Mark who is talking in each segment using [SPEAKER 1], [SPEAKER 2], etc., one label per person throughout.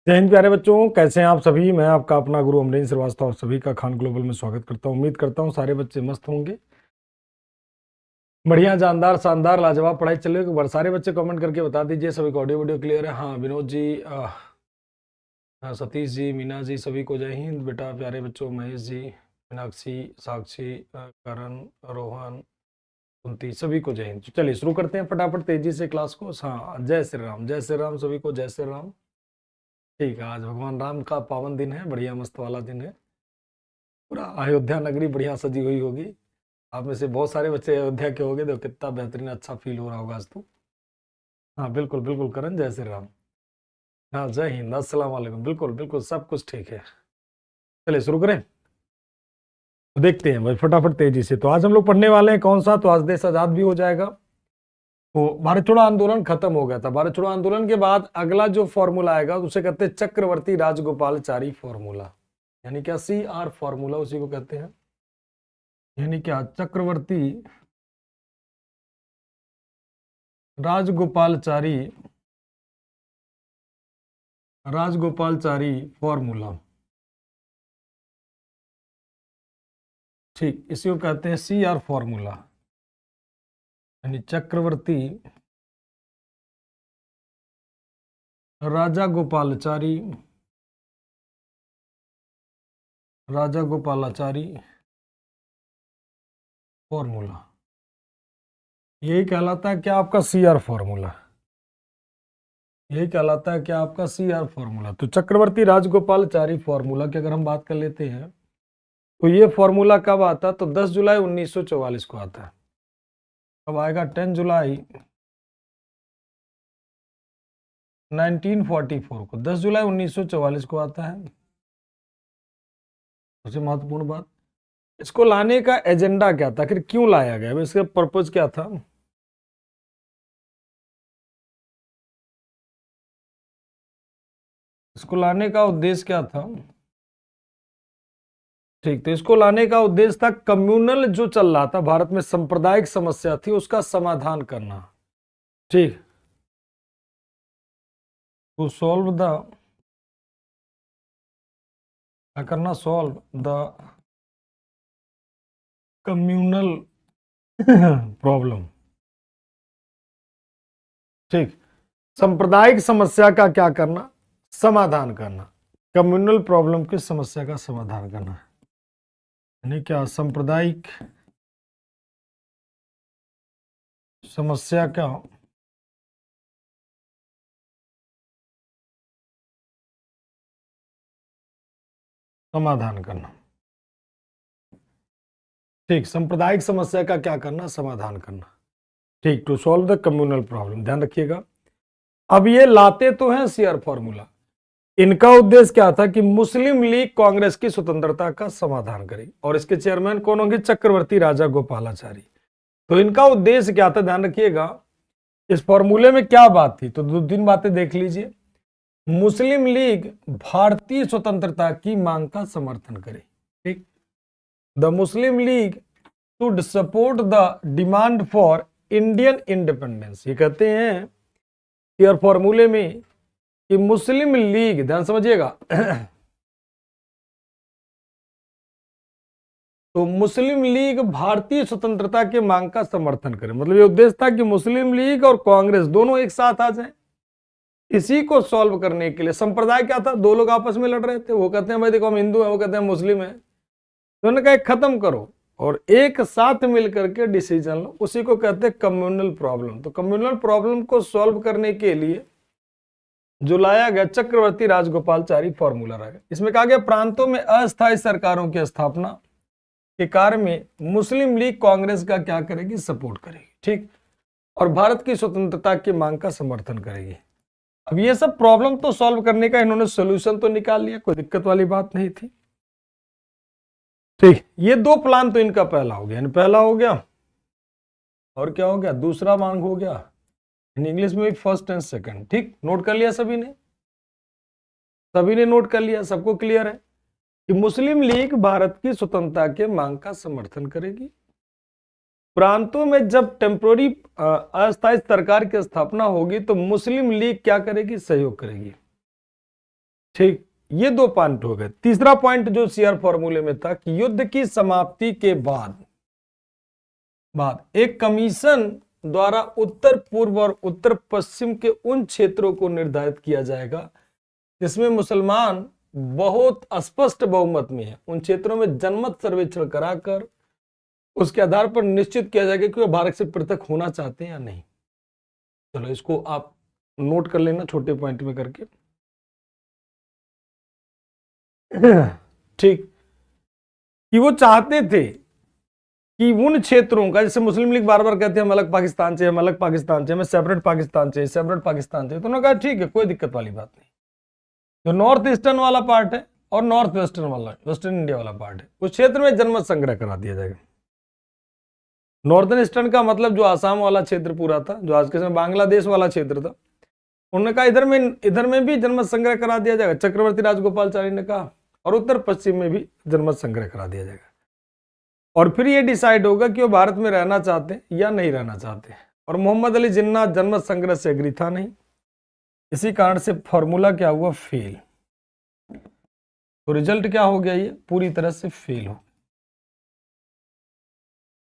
[SPEAKER 1] जय हिंद प्यारे बच्चों, कैसे हैं आप सभी। मैं आपका अपना गुरु अमरीन श्रीवास्तव आप सभी का खान ग्लोबल में स्वागत करता हूं। उम्मीद करता हूं सारे बच्चे मस्त होंगे। बढ़िया, जानदार, शानदार, लाजवाब पढ़ाई चल रही है। एक बार सारे बच्चे कमेंट करके बता दीजिए सभी को ऑडियो वीडियो क्लियर है। हाँ, विनोद जी, सतीश जी, मीना जी, सभी को जय हिंद बेटा। प्यारे बच्चों, महेश जी, मीनाक्षी, साक्षी, करण, रोहन, कुंती, सभी को जय हिंद। चलिए शुरू करते हैं फटाफट तेजी से क्लास को। हाँ, जय श्री राम, जय श्री राम, सभी को जय श्री राम। ठीक है, आज भगवान राम का पावन दिन है, बढ़िया मस्त वाला दिन है। पूरा अयोध्या नगरी बढ़िया सजी हुई होगी। आप में से बहुत सारे बच्चे अयोध्या के होंगे, तो कितना बेहतरीन अच्छा फील हो रहा होगा आज तो। हाँ बिल्कुल बिल्कुल करण, जय श्री राम। हाँ, जय हिंद, अस्सलाम वालेकुम। बिल्कुल बिल्कुल सब कुछ ठीक है। चलिए शुरू करें, तो देखते हैं भाई फटाफट तेजी से। तो आज हम लोग पढ़ने वाले हैं कौन सा, तो आज देश आजाद भी हो जाएगा। तो भारत छोड़ो आंदोलन खत्म हो गया था। भारत छोड़ो आंदोलन के बाद अगला जो फॉर्मूला आएगा उसे कहते हैं चक्रवर्ती राजगोपालचारी फॉर्मूला, यानी क्या CR फॉर्मूला उसी को कहते हैं। यानी क्या, चक्रवर्ती राजगोपालचारी फॉर्मूला। ठीक, इसी को कहते हैं CR फॉर्मूला, यानी चक्रवर्ती राजा गोपालाचारी फॉर्मूला। यही कहलाता है क्या आपका CR फॉर्मूला। यही कहलाता है क्या आपका CR फॉर्मूला। तो चक्रवर्ती राजगोपालचारी फॉर्मूला की अगर हम बात कर लेते हैं, तो ये फॉर्मूला कब आता है, तो 10 जुलाई 1944 को आता है। कब आएगा, 10 जुलाई 1944 को, 10 जुलाई 1944 को आता है। सबसे महत्वपूर्ण बात, इसको लाने का एजेंडा क्या था, आखिर क्यों लाया गया, इसका पर्पज क्या था। इसको लाने का उद्देश्य क्या था। ठीक, तो इसको लाने का उद्देश्य था कम्युनल जो चल रहा था भारत में, सांप्रदायिक समस्या थी, उसका समाधान करना। ठीक, टू सॉल्व द, क्या करना, सॉल्व द कम्युनल प्रॉब्लम। ठीक, सांप्रदायिक समस्या का क्या करना, समाधान करना। कम्युनल प्रॉब्लम की समस्या का समाधान करना, यानी क्या, सांप्रदायिक समस्या का समाधान करना। ठीक, सांप्रदायिक समस्या का क्या करना, समाधान करना। ठीक, to solve the communal problem, ध्यान रखिएगा। अब ये लाते तो हैं CR फॉर्मूला, इनका उद्देश्य क्या था कि मुस्लिम लीग कांग्रेस की स्वतंत्रता का समाधान करे, और इसके चेयरमैन कौन होंगे, चक्रवर्ती राजा गोपालाचारी। तो इनका उद्देश्य क्या था, ध्यान रखिएगा। इस फॉर्मूले में क्या बात थी, तो दो तीन बातें देख लीजिए। मुस्लिम लीग भारतीय स्वतंत्रता की मांग का समर्थन करे। ठीक, the Muslim league should support the demand for Indian independence. ये कहते हैं कि और फॉर्मूले में कि मुस्लिम लीग, ध्यान समझिएगा, तो मुस्लिम लीग भारतीय स्वतंत्रता के मांग का समर्थन करे। मतलब ये उद्देश्य था कि मुस्लिम लीग और कांग्रेस दोनों एक साथ आ जाएं। इसी को सॉल्व करने के लिए, संप्रदाय क्या था, दो लोग आपस में लड़ रहे थे। वो कहते हैं भाई देखो हम हिंदू हैं, वो कहते हैं मुस्लिम है, तो उन्होंने कहा खत्म करो और एक साथ मिलकर के डिसीजन लो। उसी को कहते हैं कम्युनल प्रॉब्लम। तो कम्युनल प्रॉब्लम को सॉल्व करने के लिए जो लाया गया चक्रवर्ती राजगोपालचारी फॉर्मूला रहा गया। इसमें कहा गया प्रांतों में अस्थायी सरकारों की स्थापना के कार्य में मुस्लिम लीग कांग्रेस का क्या करेगी, सपोर्ट करेगी। ठीक, और भारत की स्वतंत्रता की मांग का समर्थन करेगी। अब ये सब प्रॉब्लम तो सॉल्व करने का इन्होंने सोल्यूशन तो निकाल लिया, कोई दिक्कत वाली बात नहीं थी। ठीक, ये दो प्लान तो इनका पहला हो गया, पहला हो गया, और क्या हो गया, दूसरा मांग हो गया। इन इंग्लिश में फर्स्ट एंड सेकंड। ठीक, नोट कर लिया सभी ने, सभी ने नोट कर लिया, सबको क्लियर है कि मुस्लिम लीग भारत की स्वतंत्रता के मांग का समर्थन करेगी। प्रांतों में जब टेम्पोररी अस्थायी सरकार की स्थापना होगी तो मुस्लिम लीग क्या करेगी, सहयोग करेगी। ठीक, ये 2 पॉइंट हो गए। तीसरा पॉइंट जो सीआर फॉर्मूले में था कि युद्ध की समाप्ति के बाद एक कमीशन द्वारा उत्तर पूर्व और उत्तर पश्चिम के उन क्षेत्रों को निर्धारित किया जाएगा जिसमें मुसलमान बहुत स्पष्ट बहुमत में है। उन क्षेत्रों में जनमत सर्वेक्षण कराकर उसके आधार पर निश्चित किया जाएगा कि वह भारत से पृथक होना चाहते हैं या नहीं। चलो इसको आप नोट कर लेना छोटे पॉइंट में करके। ठीक, कि वो चाहते थे कि उन क्षेत्रों का, जैसे मुस्लिम लीग बार बार कहते हैं हम अलग पाकिस्तान चाहिए, हम अलग पाकिस्तान चाहिए, हमें सेपरेट पाकिस्तान चाहिए, सेपरेट पाकिस्तान चाहिए, तो उन्होंने कहा ठीक है, कोई दिक्कत वाली बात नहीं। जो नॉर्थ ईस्टर्न वाला पार्ट है और नॉर्थ वेस्टर्न वाला, वेस्टर्न इंडिया वाला पार्ट है, उस क्षेत्र में जनमत संग्रह करा दिया जाएगा। नॉर्दर्न ईस्टर्न का मतलब जो आसाम वाला क्षेत्र पूरा था, जो आज के समय बांग्लादेश वाला क्षेत्र था, उन्होंने कहा इधर में भी जनमत संग्रह करा दिया जाएगा, चक्रवर्ती राजगोपालचारी ने कहा, और उत्तर पश्चिम में भी जनमत संग्रह करा दिया जाएगा। और फिर ये डिसाइड होगा कि वो भारत में रहना चाहते हैं या नहीं रहना चाहते। और मोहम्मद अली जिन्ना जनमत संग्रह से एग्री था नहीं, इसी कारण से फॉर्मूला क्या हुआ, फेल। तो रिजल्ट क्या हो गया, ये पूरी तरह से फेल हो,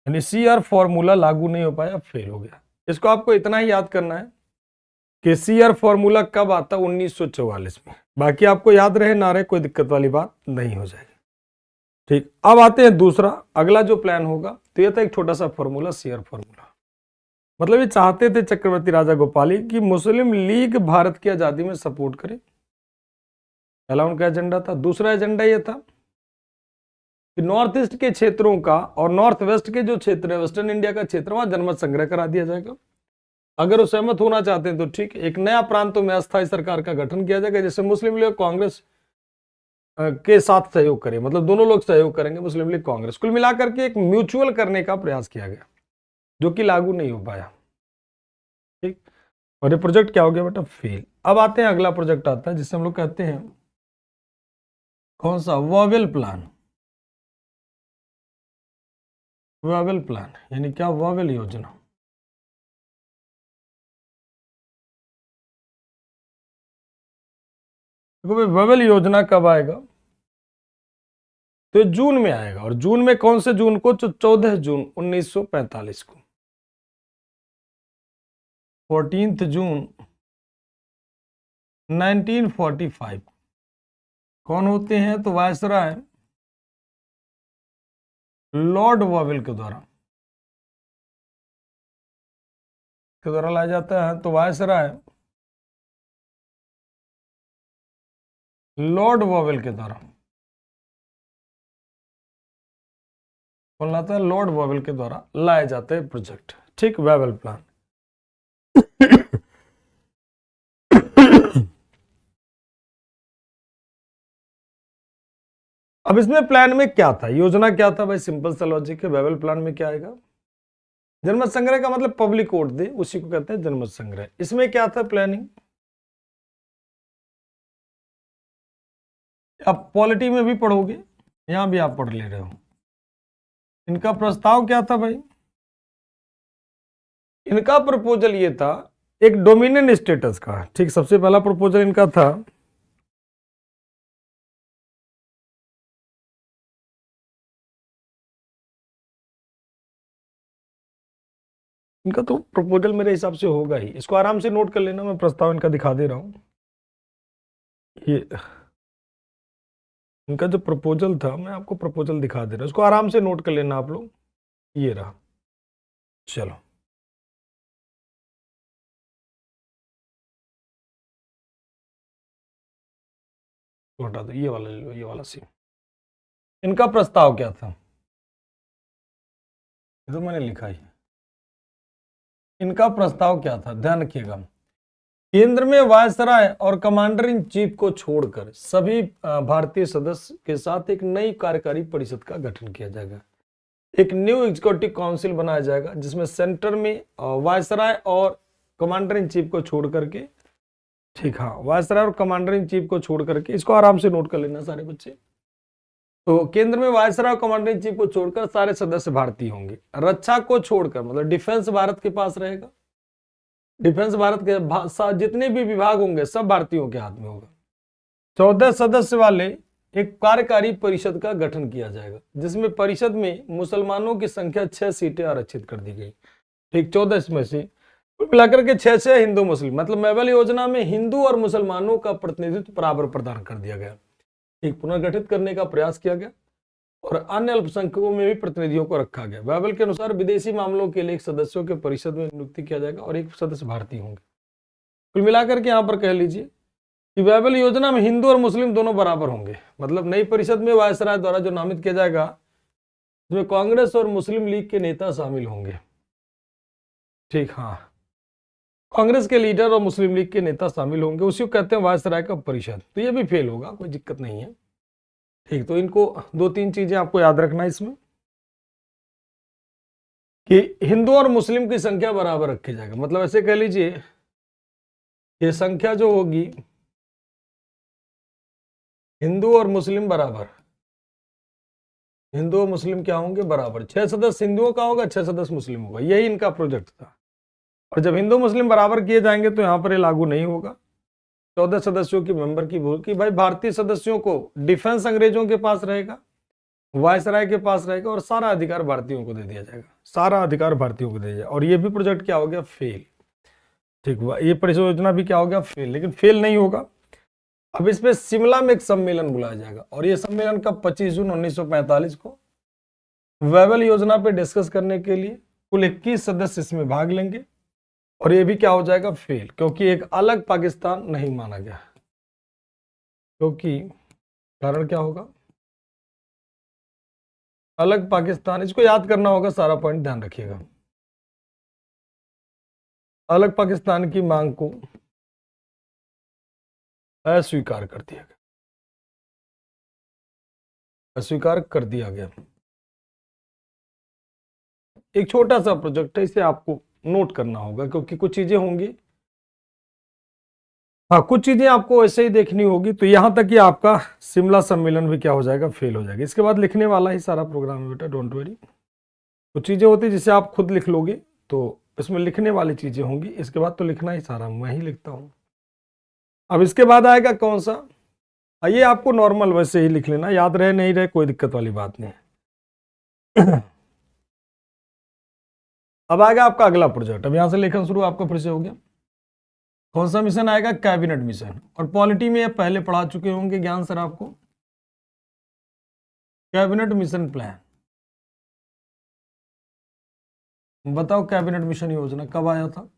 [SPEAKER 1] यानी सीआर फॉर्मूला लागू नहीं हो पाया, फेल हो गया। इसको आपको इतना ही याद करना है कि सीआर फॉर्मूला कब आता, 1944 में। बाकी आपको याद रहे ना रहे कोई दिक्कत वाली बात नहीं हो जाएगी। ठीक, अब आते हैं दूसरा, अगला जो प्लान होगा, तो यह था एक छोटा सा फॉर्मूला, सीआर फॉर्मूला। मतलब ये चाहते थे चक्रवर्ती राजा गोपाली कि मुस्लिम लीग भारत की आजादी में सपोर्ट करे, पहला उनका एजेंडा था। दूसरा एजेंडा यह था कि नॉर्थ ईस्ट के क्षेत्रों का और नॉर्थ वेस्ट के जो क्षेत्र है, वेस्टर्न इंडिया का क्षेत्र, वहां जनमत संग्रह करा दिया जाएगा। अगर वो सहमत होना चाहते हैं तो ठीक, एक नया प्रांतों में अस्थायी सरकार का गठन किया जाएगा, जैसे मुस्लिम लीग कांग्रेस के साथ सहयोग करें, मतलब दोनों लोग सहयोग करेंगे, मुस्लिम लीग कांग्रेस। कुल मिलाकर के एक म्यूचुअल करने का प्रयास किया गया, जो कि लागू नहीं हो पाया। ठीक, और ये प्रोजेक्ट क्या हो गया बेटा, फेल। अब आते हैं अगला प्रोजेक्ट आता है जिसे हम लोग कहते हैं कौन सा, वावेल प्लान। वावेल प्लान यानी क्या, वावेल योजना। देखो भाई, वावेल योजना कब आएगा, तो जून में आएगा। और जून में कौन से जून को, 14 जून 1945 को, 14 जून 1945। कौन होते हैं, तो वायसराय लॉर्ड वावेल के द्वारा लाया जाता है। तो वायसराय लॉर्ड वावेल के द्वारा कौन लाता है, लॉर्ड वावेल के द्वारा लाए जाते हैं प्रोजेक्ट। ठीक, वावेल प्लान। अब इसमें प्लान में क्या था, योजना क्या था भाई, सिंपल सा लॉजिक है। वावेल प्लान में क्या आएगा, जनमत संग्रह का मतलब पब्लिक वोट दे, उसी को कहते हैं जनमत संग्रह। इसमें क्या था प्लानिंग, आप पॉलिटी में भी पढ़ोगे, यहां भी आप पढ़ ले रहे हो। इनका प्रस्ताव क्या था भाई, इनका प्रपोजल ये था एक डोमिनियन स्टेटस का। ठीक, सबसे पहला प्रपोजल इनका था इनका, तो प्रपोजल मेरे हिसाब से होगा ही, इसको आराम से नोट कर लेना, मैं प्रस्ताव इनका दिखा दे रहा हूं। ये इनका जो प्रपोजल था, मैं आपको प्रपोजल दिखा दे रहा हूं, इसको आराम से नोट कर लेना आप लोग। ये रहा, चलो हटा दो, ये वाला ले लो, ये वाला सी। इनका प्रस्ताव क्या था, तो मैंने लिखा ही, इनका प्रस्ताव क्या था, ध्यान रखिएगा। केंद्र में वायसराय और कमांडर इन चीफ को छोड़कर सभी भारतीय सदस्य के साथ एक नई कार्यकारी परिषद का गठन किया जाएगा। एक न्यू एग्जीक्यूटिव काउंसिल बनाया जाएगा, जिसमें सेंटर में वायसराय और कमांडर इन चीफ को छोड़ करके, ठीक, हाँ, वायसराय और कमांडर इन चीफ को छोड़ करके, इसको आराम से नोट कर लेना सारे बच्चे। तो केंद्र में वायसराय और कमांडर इन चीफ को छोड़कर सारे सदस्य भारतीय होंगे। रक्षा को छोड़कर, मतलब डिफेंस भारत के पास रहेगा, डिफेंस भारत के जितने भी विभाग होंगे सब भारतीयों के हाथ में होगा। 14 सदस्य वाले एक कार्यकारी परिषद का गठन किया जाएगा, जिसमें परिषद में मुसलमानों की संख्या 6 सीटें आरक्षित कर दी गई। ठीक, 14 इसमें से कुल मिलाकर के 6 हिंदू मुस्लिम, मतलब मैबल योजना में हिंदू और मुसलमानों का प्रतिनिधित्व बराबर प्रदान कर दिया गया। एक पुनर्गठित करने का प्रयास किया गया और अन्य अल्पसंख्यकों में भी प्रतिनिधियों को रखा गया। बाइबल के अनुसार विदेशी मामलों के लिए एक सदस्यों के परिषद में नियुक्ति किया जाएगा और एक सदस्य भारतीय होंगे। कुल मिलाकर के यहाँ पर कह लीजिए कि बाइबल योजना में हिंदू और मुस्लिम दोनों बराबर होंगे। मतलब नई परिषद में वायसराय द्वारा जो नामित किया जाएगा, इसमें कांग्रेस और मुस्लिम लीग के नेता शामिल होंगे। ठीक, हाँ, कांग्रेस के लीडर और मुस्लिम लीग के नेता शामिल होंगे, उसी को कहते हैं वायसराय का परिषद। तो ये भी फेल होगा, कोई दिक्कत नहीं है। ठीक, तो इनको 2-3 चीजें आपको याद रखना है इसमें कि हिंदू और मुस्लिम की संख्या बराबर रखी जाएगा। मतलब ऐसे कह लीजिए ये संख्या जो होगी हिंदू और मुस्लिम बराबर, हिंदू और मुस्लिम क्या होंगे बराबर, 6 सदस्य हिंदुओं का होगा, 6 सदस्य मुस्लिमों का। यही इनका प्रोजेक्ट था। और जब हिंदू मुस्लिम बराबर किए जाएंगे तो यहाँ पर ये लागू नहीं होगा 14 सदस्यों की मेंबर की भूल की। भाई भारतीय सदस्यों को डिफेंस अंग्रेजों के पास रहेगा, वायसराय के पास रहेगा और सारा अधिकार भारतीयों को दे दिया जाएगा, सारा अधिकार भारतीयों को दे दिया जाएगा। और ये भी प्रोजेक्ट क्या हो गया, फेल। ठीक हुआ, ये परियोजना भी क्या हो गया, फेल। लेकिन फेल नहीं होगा, अब इस पे शिमला में एक सम्मेलन बुलाया जाएगा और ये सम्मेलन कब, 25 जून 1945 को बाइबल योजना पे डिस्कस करने के लिए कुल 21 सदस्य इसमें भाग लेंगे और ये भी क्या हो जाएगा, फेल, क्योंकि एक अलग पाकिस्तान नहीं माना गया। क्योंकि कारण क्या होगा, अलग पाकिस्तान, इसको याद करना होगा, सारा पॉइंट ध्यान रखिएगा। अलग पाकिस्तान की मांग को अस्वीकार कर दिया गया, अस्वीकार कर दिया गया। एक छोटा सा प्रोजेक्ट है, इसे आपको नोट करना होगा क्योंकि कुछ चीजें होंगी, हाँ कुछ चीजें आपको ऐसे ही देखनी होगी। तो यहां तक कि आपका शिमला सम्मेलन भी क्या हो जाएगा, फेल हो जाएगा। इसके बाद लिखने वाला ही सारा प्रोग्राम है बेटा, डोंट वरी। कुछ चीजें होती है जिसे आप खुद लिख लोगे, तो इसमें लिखने वाली चीजें होंगी। इसके बाद तो लिखना ही सारा मैं ही लिखता हूं। अब इसके बाद आएगा कौन सा, ये आपको नॉर्मल वैसे ही लिख लेना, याद रहे नहीं रहे कोई दिक्कत वाली बात नहीं है। अब आएगा आपका अगला प्रोजेक्ट। अब यहां से लेखन शुरू आपका फिर से हो गया। कौन सा मिशन आएगा, कैबिनेट मिशन। और पॉलिटी में ये पहले पढ़ा चुके होंगे ज्ञान सर आपको, कैबिनेट मिशन प्लान। बताओ कैबिनेट मिशन योजना कब आया था,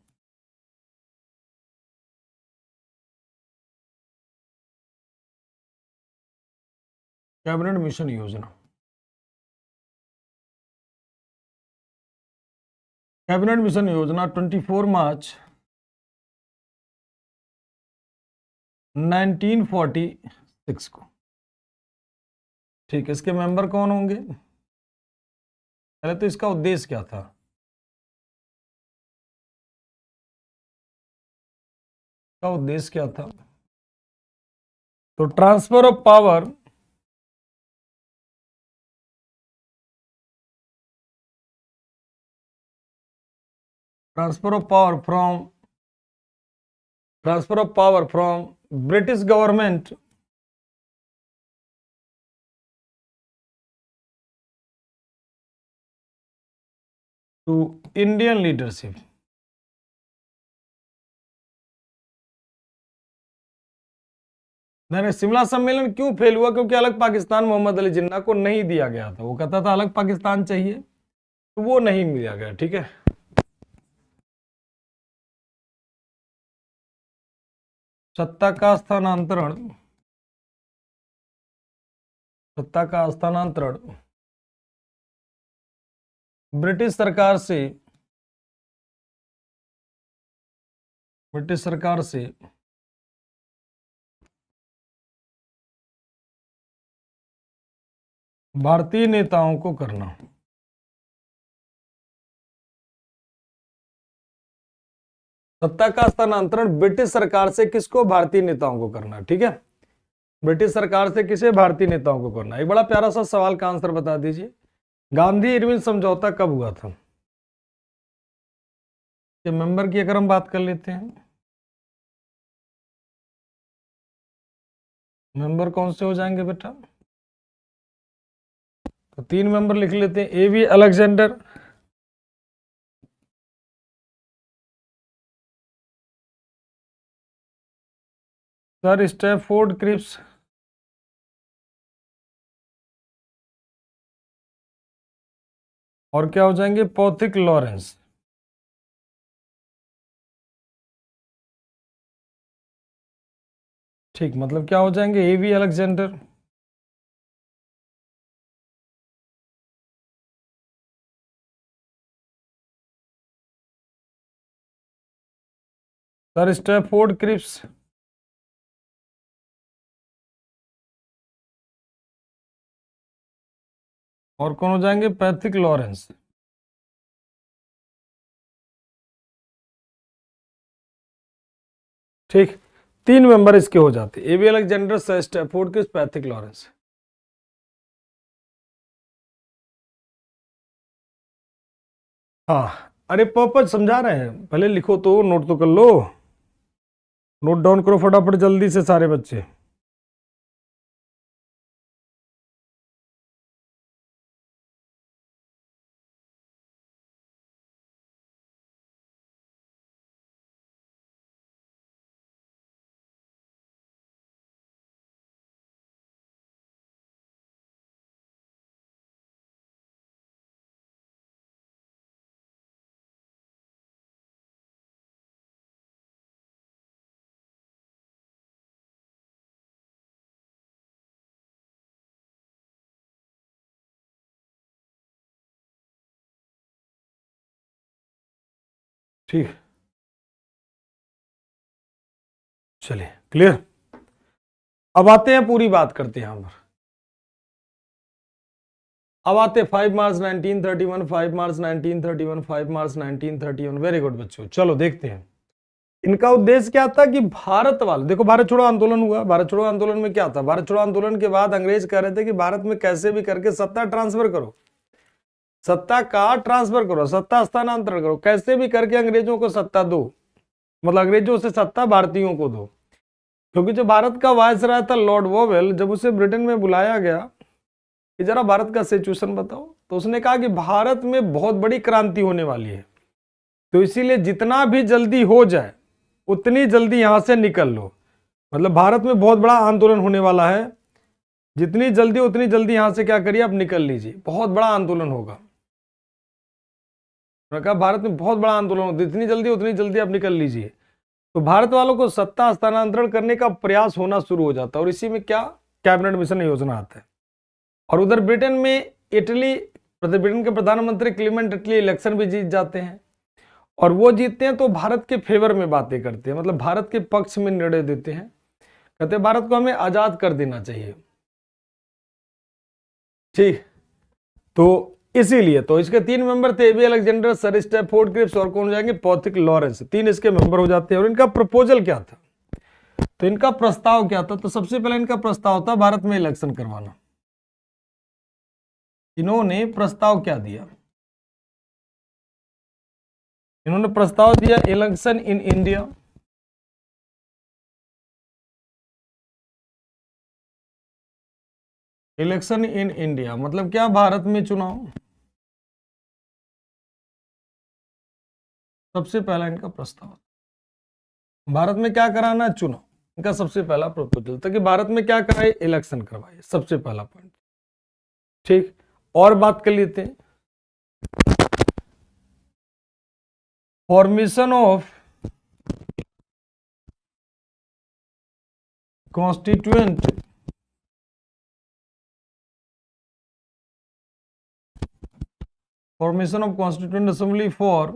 [SPEAKER 1] कैबिनेट मिशन योजना। कैबिनेट मिशन योजना 24 मार्च 1946 को। ठीक है, इसके मेंबर कौन होंगे, पहले तो इसका उद्देश्य क्या था, का उद्देश्य क्या था। तो transfer of power, transfer of power from, transfer of power from British government to Indian leadership. मैंने शिमला सम्मेलन क्यों फेल हुआ, क्योंकि अलग पाकिस्तान मोहम्मद अली जिन्ना को नहीं दिया गया था। वो कहता था अलग पाकिस्तान चाहिए, तो वो नहीं मिला गया। ठीक है, सत्ता का स्थानांतरण, सत्ता का स्थानांतरण ब्रिटिश सरकार से, ब्रिटिश सरकार से भारतीय नेताओं को करना। सत्ता का स्थानांतरण ब्रिटिश सरकार से किसको, भारतीय नेताओं को करना। ठीक है, ब्रिटिश सरकार से किसे, भारतीय नेताओं को करना। एक बड़ा प्यारा सा सवाल का आंसर बता दीजिए, गांधी इरविन समझौता कब हुआ था। कि मेंबर की अगर हम बात कर लेते हैं, मेंबर कौन से हो जाएंगे बेटा? तो 3 मेंबर लिख लेते हैं। A V Alexander, sir Stafford Cripps, और क्या हो जाएंगे? Pethick Lawrence. ठीक, मतलब क्या हो जाएंगे? A V Alexander, sir Stafford Cripps, और कौन हो जाएंगे? Pethick Lawrence. ठीक, 3 मेंबर इसके हो जाते, A V Alexander, sir Stafford Cripps, Pethick Lawrence. हाँ, अरे पर्पज समझा रहे हैं, पहले लिखो तो, नोट तो कर लो, नोट डाउन करो फटाफट जल्दी से सारे बच्चे। ठीक, चलिए क्लियर। अब आते हैं, पूरी बात करते हैं यहां पर। अब आते हैं 5 मार्च 1931, 5 मार्च 1931, 5 मार्च 1931। वेरी गुड बच्चों, चलो देखते हैं इनका उद्देश्य क्या था। कि भारत वाले, देखो भारत छोड़ो आंदोलन हुआ, भारत छोड़ो आंदोलन में क्या था? भारत छोड़ो आंदोलन के बाद अंग्रेज कह रहे थे कि भारत में कैसे भी करके सत्ता ट्रांसफर करो, सत्ता का ट्रांसफर करो, सत्ता स्थानांतरण करो, कैसे भी करके अंग्रेजों को सत्ता दो, मतलब अंग्रेजों से सत्ता भारतीयों को दो। क्योंकि जो भारत का वायसराय था लॉर्ड वोवेल, जब उसे ब्रिटेन में बुलाया गया कि जरा भारत का सिचुएशन बताओ, तो उसने कहा कि भारत में बहुत बड़ी क्रांति होने वाली है, तो इसीलिए जितना भी जल्दी हो जाए उतनी जल्दी यहां से निकल लो। मतलब भारत में बहुत बड़ा आंदोलन होने वाला है, जितनी जल्दी उतनी जल्दी यहां से क्या करिए, आप निकल लीजिए, बहुत बड़ा आंदोलन होगा। उन्होंने कहा भारत में बहुत बड़ा आंदोलन होगा, जितनी जल्दी उतनी जल्दी आप निकल लीजिए। तो भारत वालों को सत्ता हस्तांतरण करने का प्रयास होना शुरू हो जाता है, और इसी में क्या, कैबिनेट मिशन योजना आता है। और उधर ब्रिटेन में इटली, ब्रिटेन के प्रधानमंत्री क्लीमेंट इटली इलेक्शन भी जीत जाते हैं, और वो जीतते हैं तो भारत के फेवर में बातें करते हैं, मतलब भारत के पक्ष में निर्णय देते हैं, कहते हैं भारत को हमें आजाद कर देना चाहिए। ठीक, तो इसीलिए तो इसके 3 मेंबर थे, एवी अलेक्जेंडर, सर स्टैफोर्ड क्रिप्स, और कौन हो जाएंगे? Pethick Lawrence. 3 इसके मेंबर हो जाते हैं। और इनका प्रपोजल क्या था? तो इनका प्रस्ताव क्या था? तो सबसे पहले इनका प्रस्ताव था भारत में इलेक्शन करवाना। इन्होंने प्रस्ताव क्या दिया? इन्होंने प्रस्ताव दिया election in India, election in India मतलब क्या? भारत में चुनाव। सबसे पहला इनका प्रस्ताव, भारत में क्या कराना है? चुनाव। इनका सबसे पहला प्रपोजल था कि भारत में क्या कराए? इलेक्शन करवाए, सबसे पहला पॉइंट। ठीक, और बात कर लेते हैं, formation of constituent formation of constituent assembly for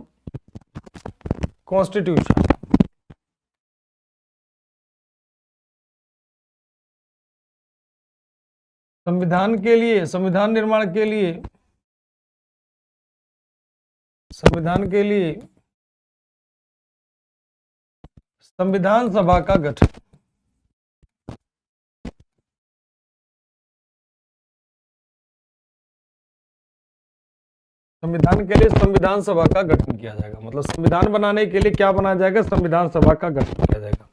[SPEAKER 1] constitution. संविधान के लिए, संविधान निर्माण के लिए, संविधान के लिए संविधान सभा का गठन। संविधान के लिए संविधान सभा का गठन किया जाएगा, मतलब संविधान बनाने के लिए क्या बनाया जाएगा? संविधान सभा का गठन किया जाएगा।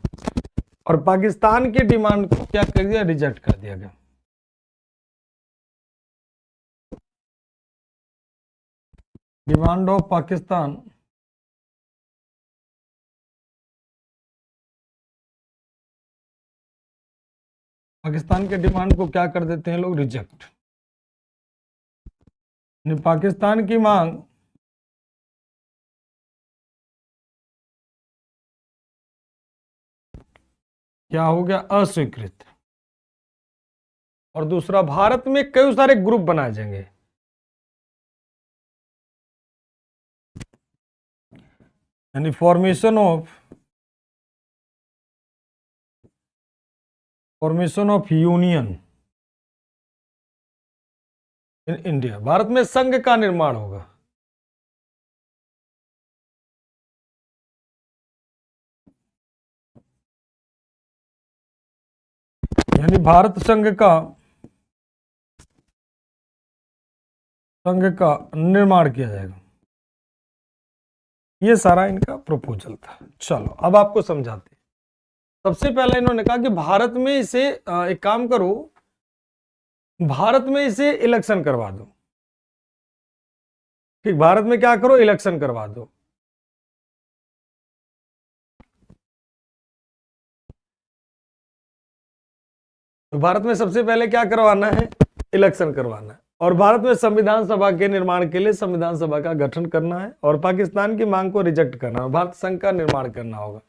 [SPEAKER 1] और पाकिस्तान की डिमांड को क्या कर दिया, रिजेक्ट कर दिया गया। डिमांड ऑफ पाकिस्तान पाकिस्तान के डिमांड को क्या कर देते हैं लोग, रिजेक्ट। पाकिस्तान की मांग क्या हो गया, अस्वीकृत। और दूसरा, भारत में कई सारे ग्रुप बनाए जाएंगे, यानी formation of union in India. Bharat में संघ का निर्माण होगा। यानी भारत संघ का निर्माण किया जाएगा। ये सारा इनका प्रपोजल था। चलो अब आपको समझाते हैं। सबसे पहले इन्होंने कहा कि भारत में इसे एक काम करो, भारत में इसे इलेक्शन करवा दो। ठीक, भारत में क्या करो, इलेक्शन करवा दो। तो भारत में सबसे पहले क्या करवाना है, इलेक्शन करवाना है। और भारत में संविधान सभा के निर्माण के लिए संविधान सभा का गठन करना है और पाकिस्तान की मांग को रिजेक्ट करना है, भारत संघ का निर्माण करना होगा।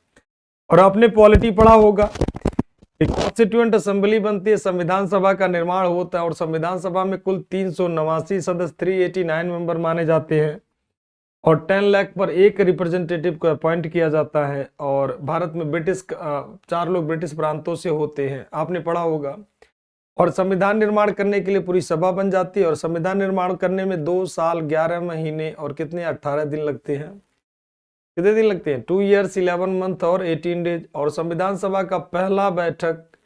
[SPEAKER 1] और आपने पॉलिटी पढ़ा होगा, कॉन्स्टिट्यूएंट असेंबली बनती है, संविधान सभा का निर्माण होता है और संविधान सभा में कुल 389 सदस्य 389 मेंबर माने जाते हैं और 10 लाख पर एक रिप्रेजेंटेटिव को अपॉइंट किया जाता है। और भारत में 4 लोग ब्रिटिश प्रांतों से होते हैं, आपने पढ़ा होगा। और संविधान निर्माण करने के लिए पूरी सभा बन जाती है और संविधान निर्माण करने में 2 साल 11 महीने और कितने 18 दिन लगते हैं। कितने दिन लगते हैं, 2 years 11 month और 18 days। और संविधान सभा का पहला बैठक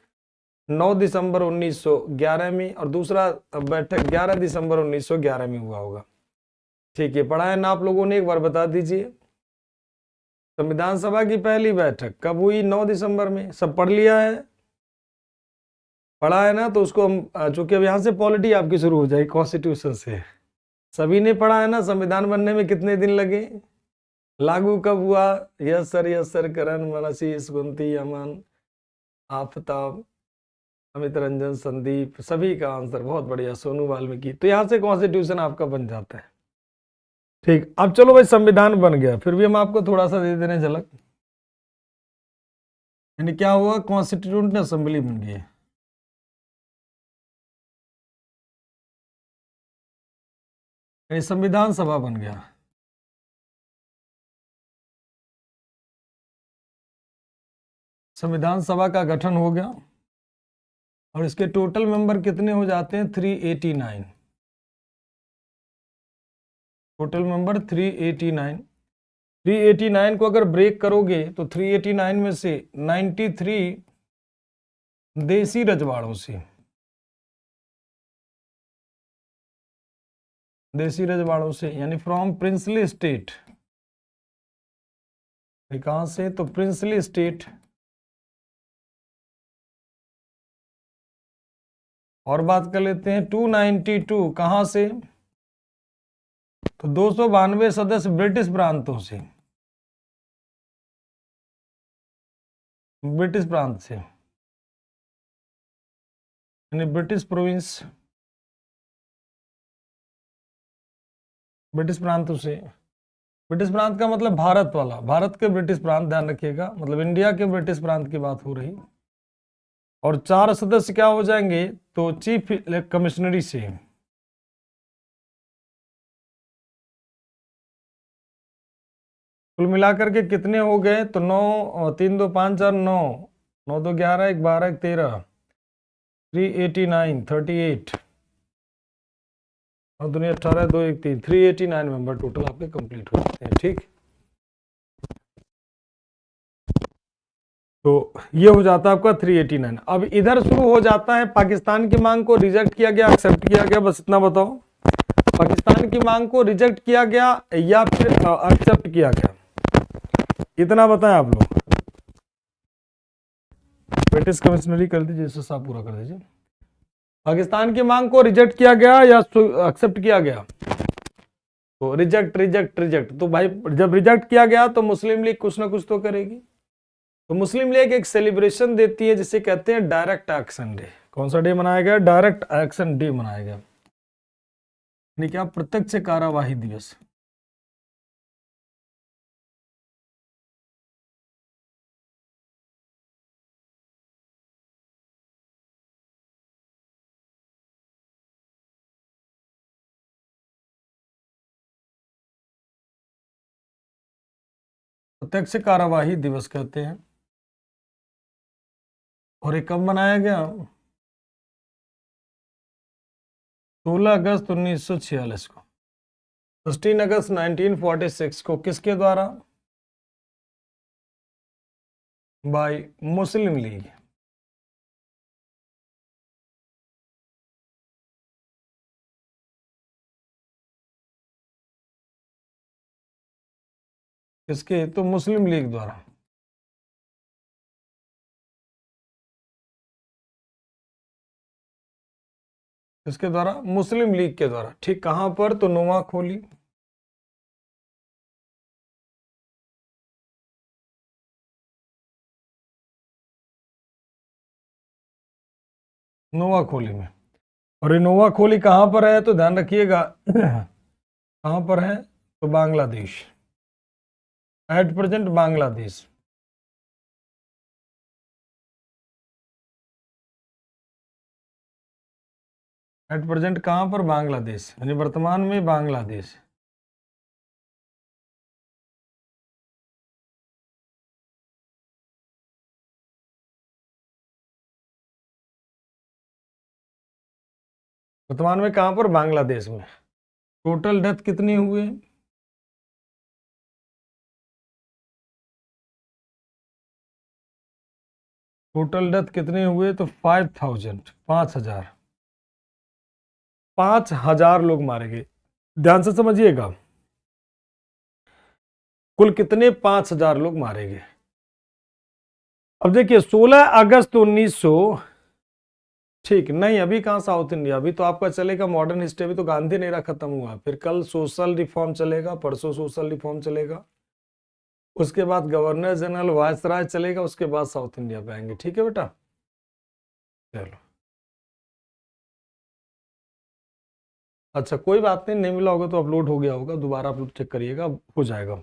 [SPEAKER 1] 9 दिसंबर 1911 में और दूसरा बैठक 11 दिसंबर 1911 में हुआ होगा। ठीक है, पढ़ा है ना आप लोगों ने, एक बार बता दीजिए। संविधान सभा की पहली बैठक कब हुई, 9 दिसंबर में। सब पढ़ लिया है, पढ़ा है ना। तो उसको हम, चूंकि अब यहाँ से पॉलिटी आपकी शुरू हो जाएगी कॉन्स्टिट्यूशन से। सभी ने पढ़ा है ना, संविधान बनने में कितने दिन लगे, लागू कब हुआ, यस सर, करण, मनसी, कुंती, अमन, आफताब, अमित रंजन, संदीप, सभी का आंसर बहुत बढ़िया, सोनू वाल्मीकि। तो यहाँ से कॉन्स्टिट्यूशन आपका बन जाता है। ठीक, अब चलो भाई संविधान बन गया, फिर भी हम आपको थोड़ा सा दे दे रहे हैं झलक। यानी क्या हुआ, कॉन्स्टिट्यूएंट असेंबली बन गई, यानी संविधान सभा बन गया। संविधान सभा का गठन हो गया और इसके टोटल मेंबर कितने हो जाते हैं, 389। Total member 389। 389 को अगर ब्रेक करोगे तो 389 में से 93 देसी रजवाड़ों से, यानी फ्रॉम प्रिंसली स्टेट। कहां से, तो प्रिंसली स्टेट। और बात कर लेते हैं 292 कहां से, तो 292 सदस्य ब्रिटिश प्रांतों से, ब्रिटिश प्रांत से, यानी ब्रिटिश प्रोविंस, ब्रिटिश प्रांतों से। ब्रिटिश प्रांत का मतलब भारत वाला, भारत के ब्रिटिश प्रांत, ध्यान रखिएगा, मतलब इंडिया के ब्रिटिश प्रांत की बात हो रही। और 4 सदस्य क्या हो जाएंगे, तो चीफ कमिश्नरी से। कुल मिलाकर के कितने हो गए, तो 9, 3 2 5 4 9, 9 2 11, 1 12, 1 13, 389, 38 और दुनिया 18, 2 1 3, 389 मेंबर टोटल आपके कंप्लीट हो जाते हैं। ठीक, तो ये हो जाता है आपका 389। अब इधर शुरू हो जाता है, पाकिस्तान की मांग को रिजेक्ट किया गया, एक्सेप्ट किया गया, बस इतना बताओ। पाकिस्तान की मांग को रिजेक्ट किया गया या फिर एक्सेप्ट किया गया, इतना बताएं आप लोग। ब्रिटिश कमिश्नरी कर दीजिए, इससे साफ पूरा कर दीजिए। पाकिस्तान की मांग को रिजेक्ट किया गया या एक्सेप्ट किया गया? तो रिजेक्ट रिजेक्ट रिजेक्ट। तो भाई जब रिजेक्ट किया गया तो मुस्लिम लीग कुछ ना कुछ तो करेगी। तो मुस्लिम लीग एक सेलिब्रेशन देती है जिसे कहते हैं डायरेक्ट एक्शन डे। कौन सा डे मनाया गया? डायरेक्ट एक्शन डे मनाया गया, यानी क्या? प्रत्यक्ष कार्यवाही दिवस। प्रत्यक्ष कार्यवाही दिवस कहते हैं। और ये कब मनाया गया? 16 अगस्त 1946 को। 16 अगस्त 1946 को किसके द्वारा? बाय मुस्लिम लीग। किसके? तो मुस्लिम लीग द्वारा। किसके द्वारा? मुस्लिम लीग के द्वारा। ठीक, कहां पर? तो नोआखोली। नोआखोली में। और ये नोआखोली कहां पर है? तो ध्यान रखिएगा कहां पर है? तो Bangladesh, at present Bangladesh. At present कहां पर? बांग्लादेश, यानी वर्तमान में बांग्लादेश। वर्तमान में कहां पर? बांग्लादेश में। टोटल डेथ कितनी हुए? टोटल डेथ कितने हुए? तो 5000, 5000, 5000 लोग मारे गए। ध्यान से समझिएगा, कुल कितने? 5000 लोग मारे गए। अब देखिए 16 अगस्त 1900, ठीक नहीं, अभी कहाँ साउथ इंडिया, अभी तो आपका चलेगा मॉडर्न हिस्ट्री, अभी तो गांधी नेरा खत्म हुआ, फिर कल सोशल रिफॉर्म चलेगा, परसों सोशल रिफॉर्म चलेगा, उसके बाद गवर्नर जनरल वायसराय चलेगा, उसके बाद साउथ इंडिया पे आएंगे। ठीक है बेटा, चलो। अच्छा कोई बात नहीं, नहीं मिला होगा तो अपलोड हो गया होगा, दोबारा आप लोग चेक करिएगा, हो जाएगा।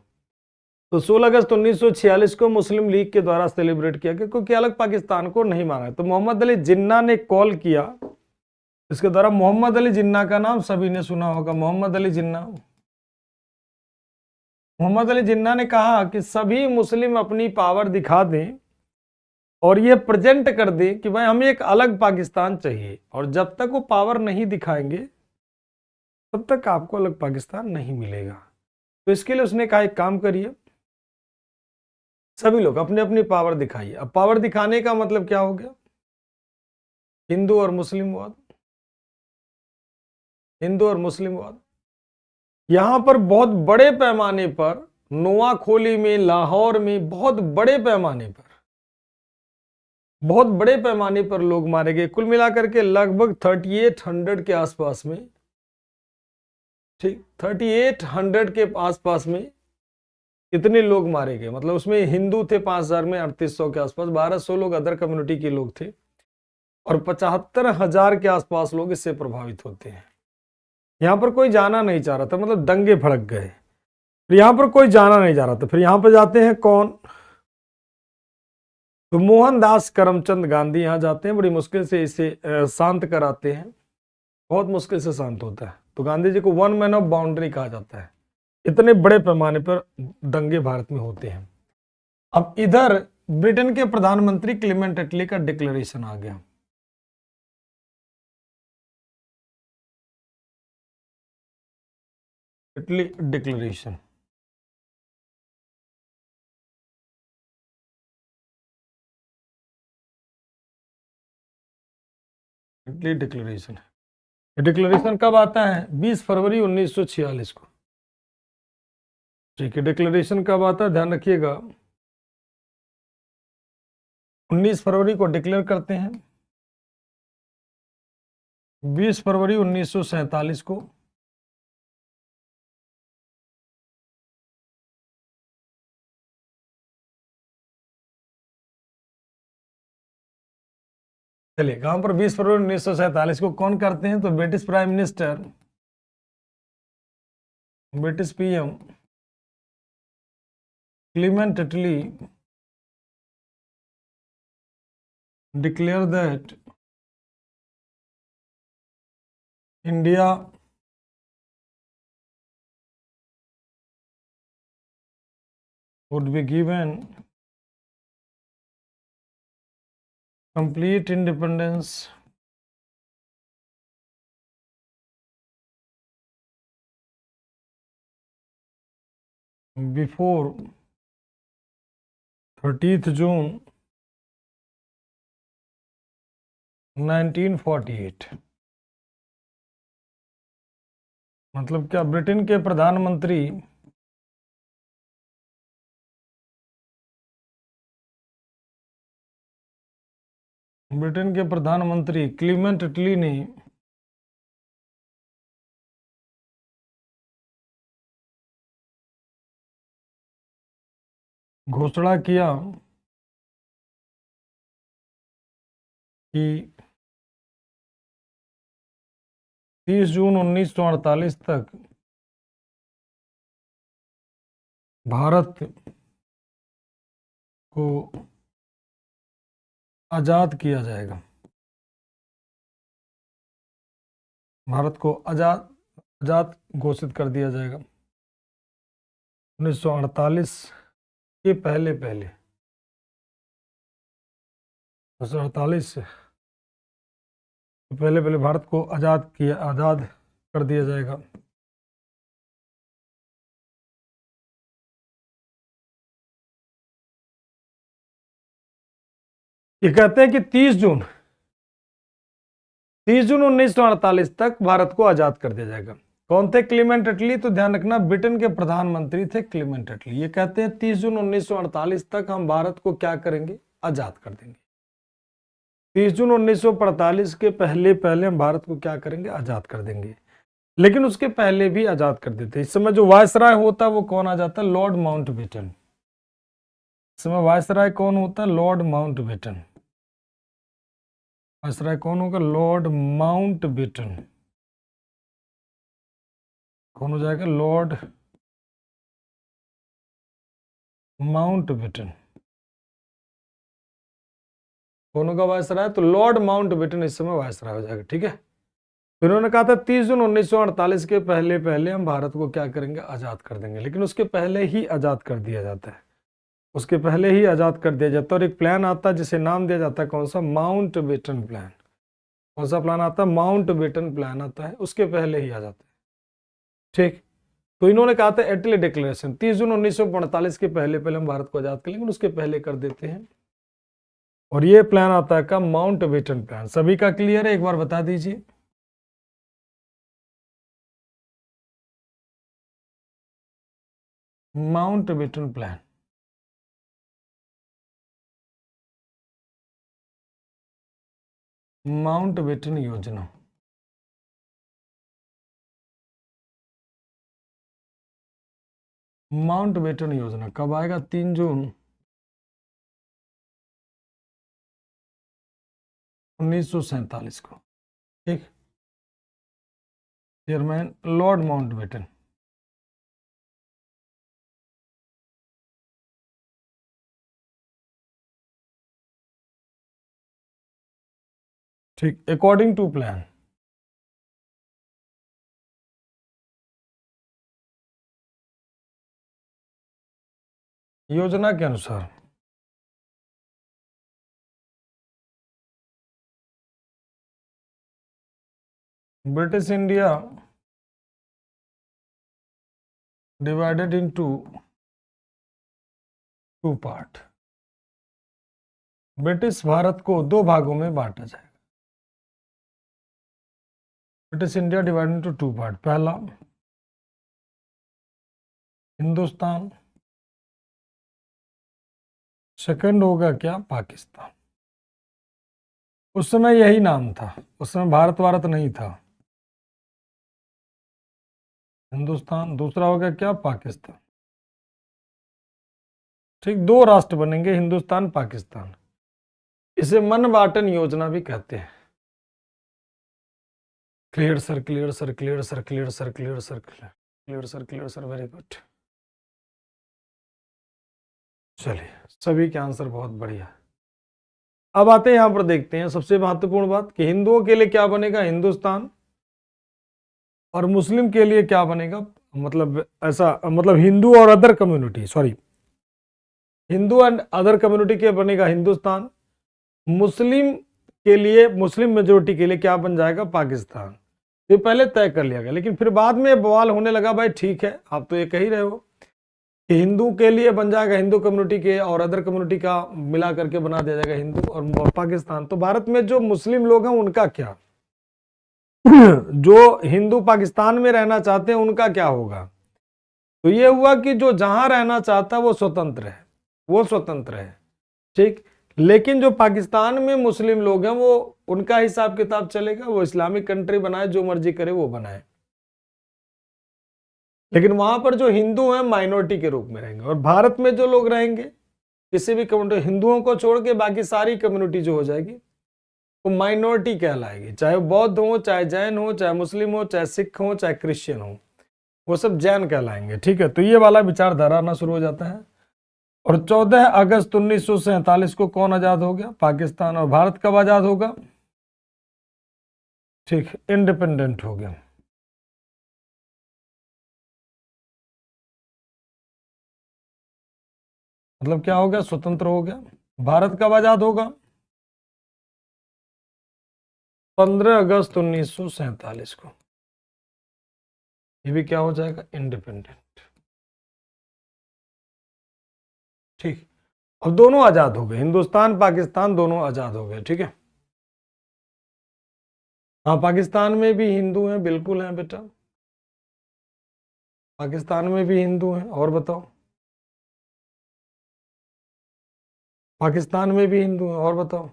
[SPEAKER 1] तो 16 अगस्त 1946 को मुस्लिम लीग के द्वारा सेलिब्रेट किया गया, क्योंकि अलग पाकिस्तान को नहीं माना। तो मोहम्मद अली जिन्ना ने कॉल किया इसके द्वारा। मोहम्मद अली जिन्ना का नाम सभी ने सुना होगा, मोहम्मद अली जिन्ना। मोहम्मद अली जिन्ना ने कहा कि सभी मुस्लिम अपनी पावर दिखा दें और ये प्रेजेंट कर दें कि भाई हमें एक अलग पाकिस्तान चाहिए, और जब तक वो पावर नहीं दिखाएंगे तब तक आपको अलग पाकिस्तान नहीं मिलेगा। तो इसके लिए उसने कहा एक काम करिए, सभी लोग अपने अपनी पावर दिखाइए। अब पावर दिखाने का मतलब क्या हो गया? हिंदू और मुस्लिमवाद, हिंदू और मुस्लिमवाद। यहां पर बहुत बड़े पैमाने पर नोआखोली में, लाहौर में बहुत बड़े पैमाने पर, बहुत बड़े पैमाने पर लोग मारे गए। कुल मिलाकर के लगभग 3800 के आसपास में, ठीक 3800 के आसपास में कितने लोग मारे गए? मतलब उसमें हिंदू थे 5000 में, 3800 के आसपास, 1200 लोग अदर कम्युनिटी के लोग थे, और 75,000 के आसपास लोग इससे प्रभावित होते हैं। यहां पर कोई जाना नहीं चाह रहा था, मतलब दंगे भड़क गए। फिर यहां पर कोई जाना नहीं जा रहा था, फिर यहां पर जाते हैं कौन? तो मोहनदास करमचंद गांधी यहां जाते हैं, बड़ी मुश्किल से इसे शांत कराते हैं, बहुत मुश्किल से शांत होता है। तो गांधी जी को वन मैन ऑफ बाउंड्री कहा जाता है। इतने बड़े पैमाने पर दंगे भारत में होते हैं। अब इधर ब्रिटेन के प्रधानमंत्री क्लेमेंट एटली का डिक्लेरेशन आ गया। एटली डिक्लेरेशन, एटली डिक्लेरेशन। डिक्लेरेशन कब आता है? 20 फरवरी 1946 को। ठीक है, डिक्लेरेशन कब आता है ध्यान रखिएगा, 19 फरवरी को डिक्लेयर करते हैं, 20 फरवरी 1947 को, चलिए कहां पर 20 फरवरी 1947 को कौन करते हैं, तो British prime minister, British PM Clement Attlee declare that India would be given complete independence before 30th June 1948। मतलब क्या, ब्रिटेन के प्रधानमंत्री क्लीमेंट एटली ने घोषणा किया कि 30 जून 1948 तक भारत को आजाद किया जाएगा, भारत को आजाद घोषित कर दिया जाएगा। 1948 के पहले 1948 से पहले भारत को आजाद कर दिया जाएगा। ये कहते हैं कि 30 जून 1948 तक भारत को आजाद कर दिया जाएगा। कौन थे? क्लीमेंट एटली। तो ध्यान रखना, ब्रिटेन के प्रधानमंत्री थे क्लीमेंट एटली। ये कहते हैं 30 जून 1948 तक हम भारत को क्या करेंगे? आजाद कर देंगे। 30 जून 1948 के पहले हम भारत को क्या करेंगे? आजाद कर देंगे। लेकिन उसके पहले भी आजाद कर देते। इस समय जो वायसराय होता है वो कौन आ जाता है? Lord Mountbatten. इस समय वायसराय कौन होता है? Lord Mountbatten. वायसराय कौन होगा? Lord Mountbatten. कौन हो जाएगा? Lord Mountbatten. कौन होगा वायसराय? तो लॉर्ड माउंटबेटन इस समय वायसराय हो जाएगा। ठीक है, तो इन्होंने कहा था 30 जून 1948 के पहले हम भारत को क्या करेंगे? आजाद कर देंगे। लेकिन उसके पहले ही आजाद कर दिया जाता है, उसके पहले ही आजाद कर दिया जाता है। और एक प्लान आता है जिसे नाम दिया जाता है कौन सा? Mountbatten plan. कौन सा प्लान आता है? माउंटबेटन प्लान आता है, उसके पहले ही आ जाता है। ठीक, तो इन्होंने कहा था एटली डिक्लेरेशन 30 जून 1948 के पहले हम भारत को आजाद कर लेंगे, उसके पहले कर देते हैं। और ये प्लान आता है का? Mountbatten plan. सभी का क्लियर है? एक बार बता दीजिए। माउंटबेटन प्लान, माउंटबेटन योजना। माउंटबेटन योजना कब आएगा? 3 जून 1947 को। ठीक, चेयरमैन लॉर्ड माउंटबेटन। ठीक, अकॉर्डिंग टू प्लान। योजना के अनुसार British India divided into 2 part. British Bharat को 2 भागों में बांटा जाएगा। British India divided into 2 part. पहला हिंदुस्तान, सेकंड होगा क्या? पाकिस्तान। उस समय यही नाम था, उस समय भारत नहीं था। हिंदुस्तान, दूसरा हो गया क्या, पाकिस्तान। ठीक, 2 राष्ट्र बनेंगे, हिंदुस्तान पाकिस्तान। इसे मनवाटन योजना भी कहते हैं। Clear sir, clear sir, clear sir, clear sir, clear sir, clear sir, clear sir, very good. चलिए, सभी के आंसर बहुत बढ़िया। अब आते हैं, यहां पर देखते हैं सबसे महत्वपूर्ण बात कि हिंदुओं के लिए क्या बनेगा, हिंदुस्तान, और मुस्लिम के लिए क्या बनेगा, मतलब ऐसा, मतलब हिंदू और other community, sorry, Hindu and other community के बनेगा हिंदुस्तान, मुस्लिम के लिए, मुस्लिम मेजोरिटी के लिए क्या बन जाएगा, पाकिस्तान। ये पहले तय कर लिया गया, लेकिन फिर बाद में बवाल होने लगा, भाई ठीक है, आप तो ये कह ही रहे हो कि हिंदू के लिए बन जाएगा हिंदू कम्युनिटी के, और अदर कम्युनिटी का मिला करके बना दिया जाएगा हिंदू और पाकिस्तान। तो भारत में जो मुस्लिम लोग हैं उनका क्या, जो हिंदू पाकिस्तान में रहना चाहते हैं उनका क्या होगा। तो ये हुआ कि जो जहां रहना चाहता है वो स्वतंत्र है, वो स्वतंत्र है, ठीक। लेकिन जो पाकिस्तान में मुस्लिम लोग हैं वो, उनका हिसाब किताब चलेगा, वो इस्लामिक कंट्री बनाए, जो मर्जी करे वो बनाए, लेकिन वहां पर जो हिंदू हैं माइनॉरिटी के रूप में रहेंगे। और भारत में जो लोग रहेंगे, किसी भी कम्युनिटी, हिंदुओं को छोड़ के बाकी सारी कम्युनिटी जो हो जाएगी वो माइनॉरिटी कहलाएगी, चाहे बौद्ध हो, चाहे जैन हो, चाहे मुस्लिम हो, चाहे सिख हो, चाहे क्रिश्चियन हो, वो सब जैन कहलाएंगे, ठीक है। तो ये वाला विचारधारा आना शुरू हो जाता है। और 14 अगस्त 1947 को कौन आजाद हो गया, पाकिस्तान। और भारत कब आजाद होगा, ठीक, इंडिपेंडेंट हो गया। मतलब क्या हो गया, स्वतंत्र हो गया। भारत कब आजाद होगा, 15 अगस्त 1947 को। ये भी क्या हो जाएगा, इंडिपेंडेंट, ठीक। अब दोनों आजाद हो गए, हिंदुस्तान पाकिस्तान दोनों आजाद हो गए, ठीक है। हाँ, पाकिस्तान में भी हिंदू हैं, बिल्कुल हैं बेटा, पाकिस्तान में भी हिंदू हैं। और बताओ, पाकिस्तान में भी हिंदू हैं, और बताओ।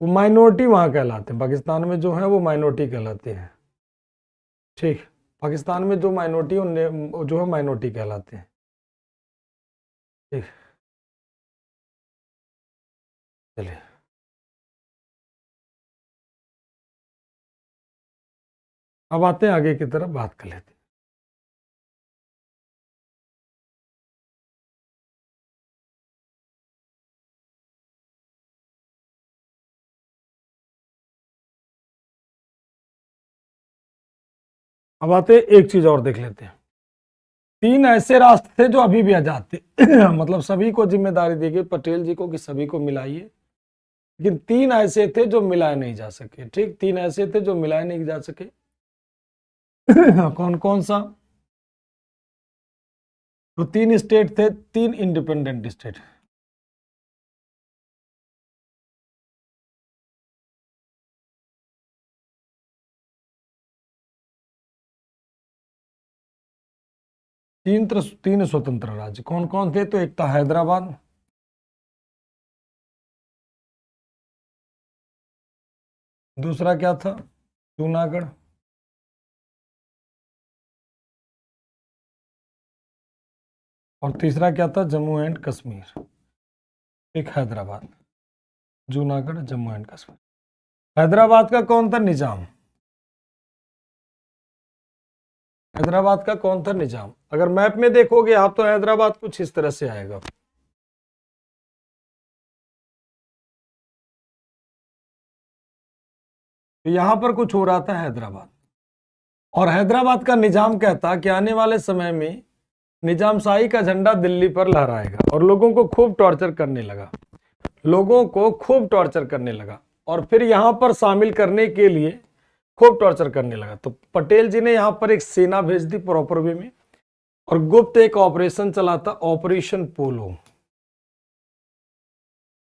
[SPEAKER 1] वो माइनॉरिटी वहां कहलाते हैं, पाकिस्तान में जो है वो माइनॉरिटी कहलाते हैं, ठीक। पाकिस्तान में जो माइनॉरिटी जो है माइनॉरिटी कहलाते हैं, ठीक। चलिए, अब आते हैं आगे की तरफ, बात कर लेते हैं। अब आते हैं, एक चीज और देख लेते हैं। 3 ऐसे राष्ट्र थे जो अभी भी आजाद थे मतलब सभी को जिम्मेदारी दी गई पटेल जी को कि सभी को मिलाइए, लेकिन 3 ऐसे थे जो मिलाए नहीं जा सके, ठीक। 3 ऐसे थे जो मिलाए नहीं जा सके कौन कौन सा, तो 3 स्टेट थे, 3 इंडिपेंडेंट स्टेट। तीन स्वतंत्र राज्य कौन कौन थे, तो एक था हैदराबाद, दूसरा क्या था, जूनागढ़, और तीसरा क्या था, जम्मू एंड कश्मीर। एक हैदराबाद, जूनागढ़, जम्मू एंड कश्मीर। हैदराबाद का कौन था, निजाम। हैदराबाद का कौन था, निजाम। अगर मैप में देखोगे आप तो हैदराबाद कुछ इस तरह से आएगा, तो यहां पर कुछ हो रहा था हैदराबाद। और हैदराबाद का निजाम कहता कि आने वाले समय में निजामशाही का झंडा दिल्ली पर लहराएगा, और लोगों को खूब टॉर्चर करने लगा, लोगों को खूब टॉर्चर करने लगा, और फिर यहां पर शामिल करने के लिए खूब टॉर्चर करने लगा। तो पटेल जी ने यहां पर एक सेना भेज दी प्रॉपर वे में, और गुप्त एक ऑपरेशन चला था, ऑपरेशन पोलो।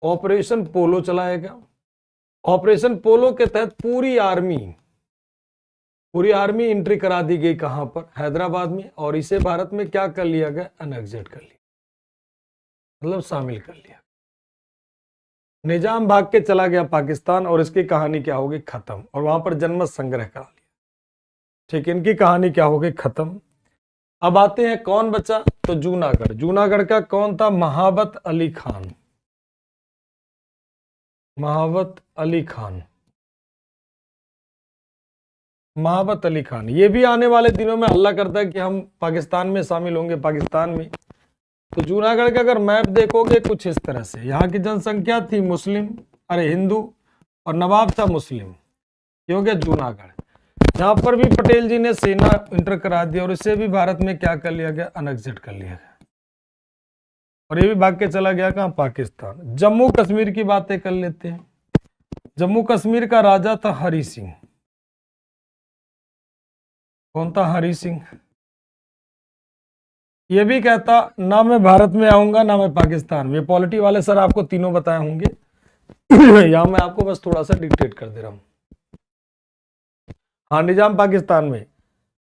[SPEAKER 1] ऑपरेशन पोलो चलाया गया। ऑपरेशन पोलो के तहत पूरी आर्मी एंट्री करा दी गई, कहां पर, हैदराबाद में, और इसे भारत में क्या कर लिया गया, अनेक्सेट कर लिया, मतलब शामिल कर लिया। निजाम भाग के चला गया पाकिस्तान और इसकी कहानी क्या होगी, खत्म। और वहां पर जनमत संग्रह करा लिया। ठीक, इनकी कहानी क्या होगी, खत्म। अब आते हैं कौन बचा, तो जूनागढ़। जूनागढ़ का कौन था, महाबत अली खान। महाबत अली खान, महाबत अली खान। ये भी आने वाले दिनों में हल्ला करता है कि हम पाकिस्तान में शामिल होंगे, पाकिस्तान में। तो जूनागढ़ का अगर मैप देखोगे कुछ इस तरह से, यहाँ की जनसंख्या थी मुस्लिम, अरे हिंदू, और नवाब था मुस्लिम। ये हो गया जूनागढ़। यहाँ पर भी पटेल जी ने सेना इंटर करा दिया और इससे भी भारत में क्या कर लिया गया, अनेक्सेट कर लिया गया। और ये भी भाग के चला गया कहाँ, पाकिस्तान। जम्मू कश्मीर की बातें कर लेते हैं। जम्मू कश्मीर का राजा था हरि सिंह। कौन था, हरि सिंह। ये भी कहता ना मैं भारत में आऊंगा ना मैं पाकिस्तान में। पॉलिटी वाले सर आपको तीनों बताए होंगे यहां मैं आपको बस थोड़ा सा डिक्टेट कर दे रहा हूं। हाँ, निजाम पाकिस्तान में।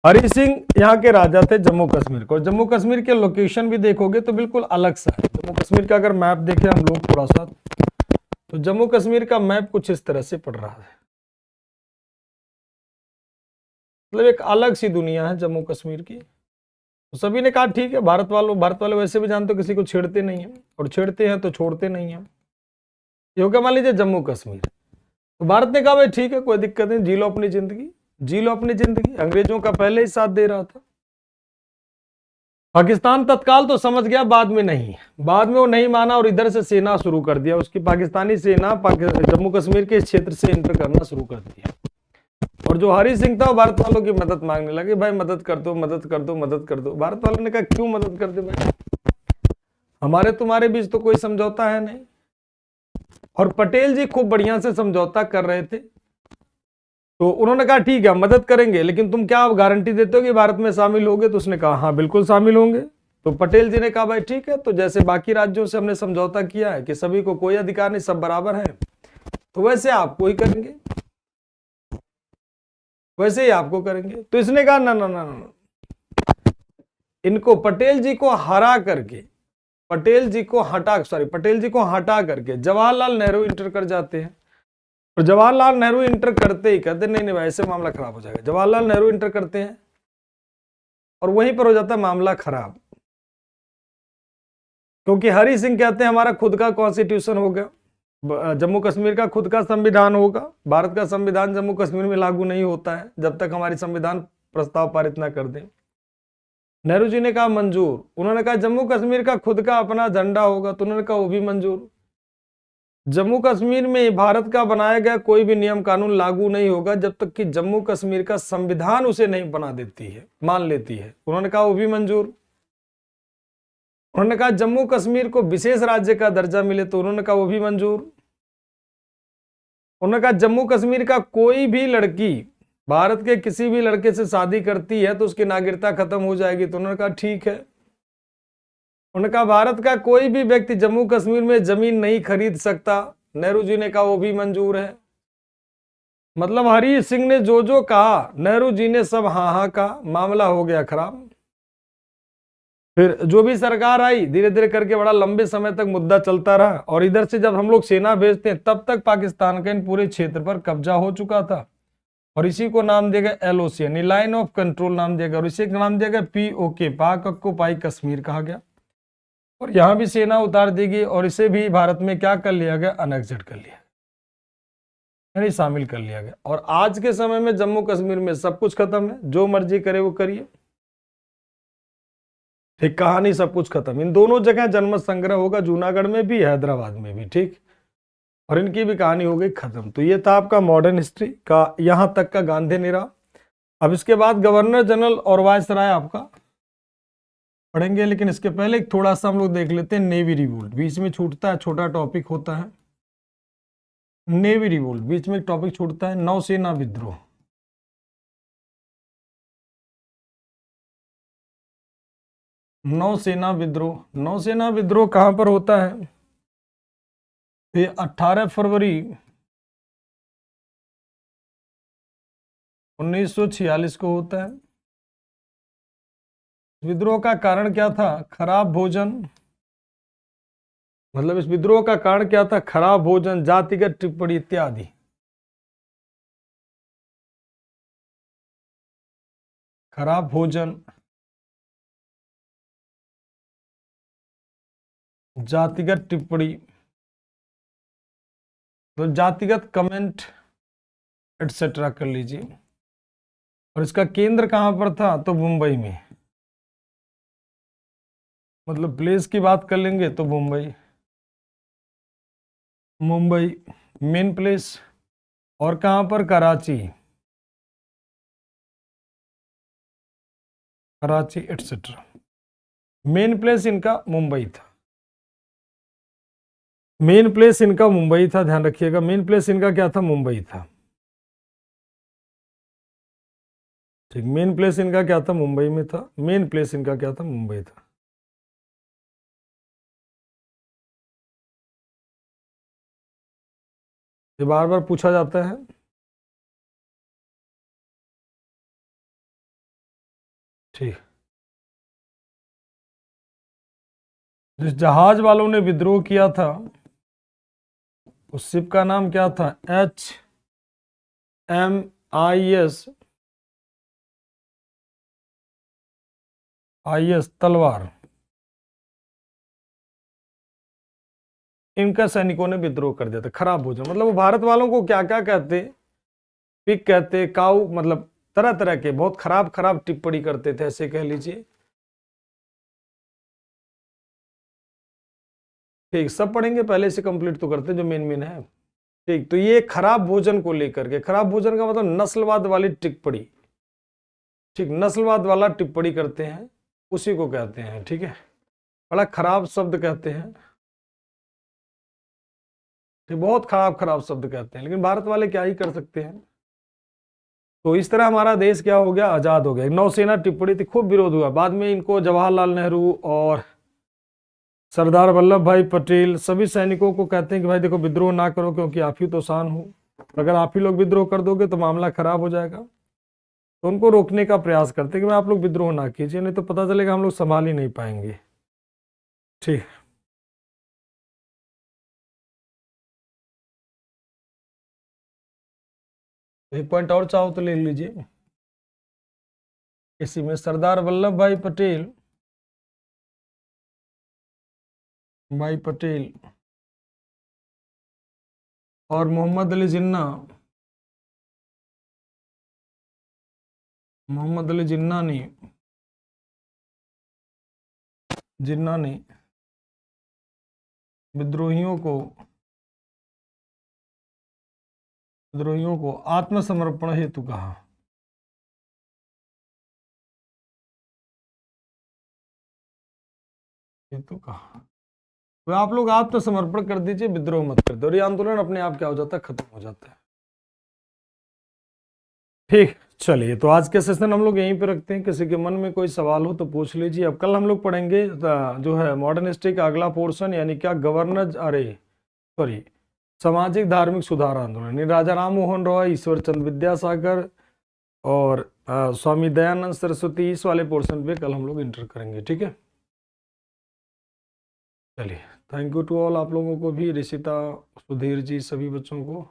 [SPEAKER 1] हरि सिंह यहाँ के राजा थे जम्मू कश्मीर को। जम्मू कश्मीर के लोकेशन भी देखोगे तो बिल्कुल अलग सा है। जम्मू कश्मीर का अगर मैप देखें हम लोग थोड़ा सा, तो जम्मू कश्मीर का मैप कुछ इस तरह से पड़ रहा है। मतलब एक अलग सी दुनिया है जम्मू कश्मीर की। तो सभी ने कहा ठीक है, भारत वाले वैसे भी जानते हो किसी को छेड़ते नहीं है, और छेड़ते हैं तो छोड़ते नहीं है। ये हो गया मान लीजिए जम्मू कश्मीर। तो भारत ने कहा भाई ठीक है, कोई दिक्कत नहीं, जी लो अपनी जिंदगी, जी लो अपनी जिंदगी। अंग्रेजों का पहले ही साथ दे रहा था। पाकिस्तान तत्काल तो समझ गया, बाद में नहीं। बाद में वो नहीं माना और इधर से सेना शुरू कर दिया। उसकी पाकिस्तानी सेना जम्मू कश्मीर के इस क्षेत्र से एंटर करना शुरू कर दिया। और जो हरि सिंह था वो भारत वालों की मदद मांगने लगे, भाई मदद कर दो, मदद कर दो, मदद कर दो। भारत वालों ने कहा क्यों मदद कर दे भाई, हमारे तुम्हारे बीच तो कोई समझौता है नहीं। और पटेल जी खूब बढ़िया से समझौता कर रहे थे। तो उन्होंने कहा ठीक है मदद करेंगे, लेकिन तुम क्या आप गारंटी देते हो कि भारत में शामिल होगे। तो उसने कहा हाँ बिल्कुल शामिल होंगे। तो पटेल जी ने कहा भाई ठीक है, तो जैसे बाकी राज्यों से हमने समझौता किया है कि सभी को कोई अधिकार नहीं, सब बराबर है, तो वैसे आपको ही करेंगे, वैसे ही आपको करेंगे। तो इसने कहा ना ना ना ना, इनको पटेल जी को हरा करके, पटेल जी को हटा करके जवाहरलाल नेहरू इंटर कर जाते हैं। और जवाहरलाल नेहरू इंटर करते ही कहते नहीं नहीं भाई ऐसे मामला खराब हो जाएगा। जवाहरलाल नेहरू इंटर करते हैं और वहीं पर हो जाता है मामला खराब, क्योंकि हरि सिंह कहते हैं हमारा खुद का कॉन्स्टिट्यूशन होगा, जम्मू कश्मीर का खुद का संविधान होगा। भारत का संविधान जम्मू कश्मीर में लागू नहीं होता है जब तक हमारी संविधान प्रस्ताव पारित ना कर दें। नेहरू जी ने कहा मंजूर। उन्होंने कहा जम्मू कश्मीर का खुद का अपना झंडा होगा, तो उन्होंने कहा वो भी मंजूर। जम्मू कश्मीर में भारत का बनाया गया कोई भी नियम कानून लागू नहीं होगा जब तक कि जम्मू कश्मीर का संविधान उसे नहीं बना देती है, मान लेती है। उन्होंने कहा वो भी मंजूर। उन्होंने कहा जम्मू कश्मीर को विशेष राज्य का दर्जा मिले, तो उन्होंने कहा वो भी मंजूर। उन्होंने कहा जम्मू कश्मीर का कोई भी लड़की भारत के किसी भी लड़के से शादी करती है तो उसकी नागरिकता खत्म हो जाएगी, तो उन्होंने कहा ठीक है। उन्होंने कहा भारत का कोई भी व्यक्ति जम्मू कश्मीर में जमीन नहीं खरीद सकता, नेहरू जी ने कहा वो भी मंजूर है। मतलब हरि सिंह ने जो जो कहा नेहरू जी ने सब हाँ हाँ कहा, मामला हो गया खराब। फिर जो भी सरकार आई धीरे धीरे करके बड़ा लंबे समय तक मुद्दा चलता रहा, और इधर से जब हम लोग सेना भेजते हैं तब तक पाकिस्तान का इन पूरे क्षेत्र पर कब्जा हो चुका था। और इसी को नाम दिया गया LOC यानी लाइन ऑफ कंट्रोल नाम दिया गया, और इसी का नाम दिया गया POK, पाक ऑक्युपाई कश्मीर कहा गया। और यहां भी सेना उतार दी गई और इसे भी भारत में क्या कर लिया गया, अनेक्सेट कर लिया, यानी शामिल कर लिया गया। और आज के समय में जम्मू कश्मीर में सब कुछ खत्म है, जो मर्जी करे वो करिए, ठीक, कहानी सब कुछ खत्म। इन दोनों जगह जनमत संग्रह होगा, जूनागढ़ में भी हैदराबाद में भी, ठीक, और इनकी भी कहानी हो गई खत्म। तो ये था आपका मॉडर्न हिस्ट्री का यहां तक का गांधी निरा। अब इसके बाद गवर्नर जनरल और वायसराय आपका पढ़ेंगे, लेकिन इसके पहले एक थोड़ा सा हम लोग देख लेते हैं नेवी रिवोल्ट। बीच में छूटता है, छोटा टॉपिक होता है नेवी रिवोल्ट, बीच में एक टॉपिक छूटता है नौसेना विद्रोह। नौसेना विद्रोह, नौसेना विद्रोह कहां पर होता है, ये 18 फरवरी 1946 को होता है। विद्रोह का कारण क्या था, खराब भोजन, मतलब इस विद्रोह का कारण क्या था? खराब भोजन, जातिगत टिप्पणी इत्यादि। खराब भोजन, जातिगत टिप्पणी, तो जातिगत कमेंट एटसेट्रा कर लीजिए। और इसका केंद्र कहां पर था? तो मुंबई में। मतलब प्लेस की बात कर लेंगे तो मुंबई, मुंबई मेन प्लेस। और कहां पर? Karachi, Karachi etcetera. Main place इनका मुंबई था, मेन प्लेस इनका मुंबई था, ध्यान रखिएगा, मेन प्लेस इनका क्या था? मुंबई था। ठीक, मेन प्लेस इनका क्या था? मुंबई में था, मेन प्लेस इनका क्या था? मुंबई था। ये बार बार पूछा जाता है। ठीक, जिस जहाज वालों ने विद्रोह किया था उस शिप का नाम क्या था? HMIS तलवार। इनका सैनिकों ने विद्रोह कर दिया था। खराब भोजन मतलब वो भारत वालों को क्या क्या कहते? पिग कहते, काऊ, मतलब तरह तरह के बहुत खराब खराब टिप्पणी करते थे, ऐसे कह लीजिए। ठीक, सब पढ़ेंगे, पहले से कंप्लीट तो करते जो मेन मेन है। ठीक, तो ये खराब भोजन को लेकर के, खराब भोजन का मतलब नस्लवाद वाली टिप्पणी। ठीक, नस्लवाद वाला टिप्पणी करते हैं, उसी को कहते हैं। ठीक है, बड़ा खराब शब्द कहते हैं। ठीक, बहुत खराब खराब शब्द कहते हैं, लेकिन भारत वाले क्या ही कर सकते हैं। तो इस तरह हमारा देश क्या हो गया? आजाद हो गया। नौसेना टिप्पणी थी, खूब विरोध हुआ। बाद में इनको जवाहरलाल नेहरू और सरदार वल्लभ भाई पटेल सभी सैनिकों को कहते हैं कि भाई देखो, विद्रोह ना करो, क्योंकि आप ही तो शान हो। अगर आप ही लोग विद्रोह कर दोगे तो मामला खराब हो जाएगा। तो उनको रोकने का प्रयास करते हैं कि भाई आप लोग विद्रोह ना कीजिए, नहीं तो पता चलेगा हम लोग संभाल ही नहीं पाएंगे। ठीक, एक पॉइंट और चाहो तो ले लीजिए। इसी में सरदार वल्लभ भाई पटेल और मोहम्मद अली जिन्ना ने विद्रोहियों को आत्मसमर्पण हेतु कहा। तो आप लोग आत्मसमर्पण कर दीजिए, विद्रोह मत कर दो, और ये आंदोलन अपने आप क्या हो जाता है? खत्म हो जाता है। ठीक, चलिए, तो आज के सेशन हम लोग यहीं पे रखते हैं। किसी के मन में कोई सवाल हो तो पूछ लीजिए। अब कल हम लोग पढ़ेंगे जो है मॉडर्न हिस्ट्री का अगला पोर्शन, यानी क्या? गवर्नर, अरे सॉरी, सामाजिक धार्मिक सुधार आंदोलन। राजा राम मोहन रॉय, ईश्वर चंद्र विद्यासागर और स्वामी दयानंद सरस्वती, इस वाले पोर्शन पे कल हम लोग इंटर करेंगे। ठीक है, चलिए, थैंक यू टू ऑल, आप लोगों को भी, ऋषिता, सुधीर जी, सभी बच्चों को।